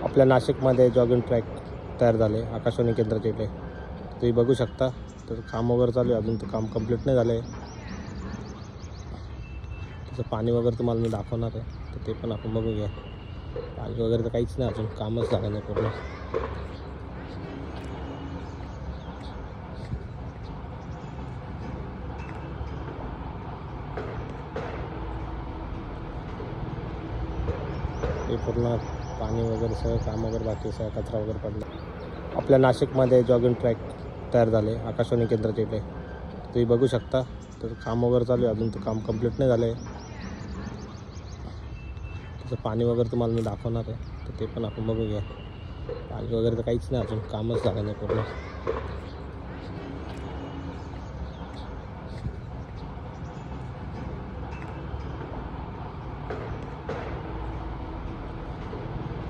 आपल्या नाशिकमध्ये jogging track तयार झाले आकाशवाणी केंद्राच्या इथे. तुम्ही बघू शकता. तर काम वगैरे चालू आहे, अजून तर काम कंप्लीट नाही झालं आहे. त्याचं पाणी वगैरे तुम्हाला मी दाखवणार आहे, तर ते पण आपण बघूया. पाणी वगैरे तर काहीच नाही, अजून कामच झालं नाही पूर्ण. हे पूर्ण पाणी वगैरे सगळं काम वगैरे बाकी, सगळा कचरा वगैरे पडला. आपल्या नाशिकमध्ये जॉगिंग ट्रॅक तयार झाले आकाशवाणी केंद्राच्या इथे. तुम्ही बघू शकता. तर काम वगैरे चालू आहे, अजून तर काम कंप्लीट नाही झालं आहे. त्याचं पाणी वगैरे तुम्हाला मी दाखवणार आहे, तर ते पण आपण बघूया. पाणी वगैरे तर काहीच नाही, अजून कामच झालं नाही पूर्ण.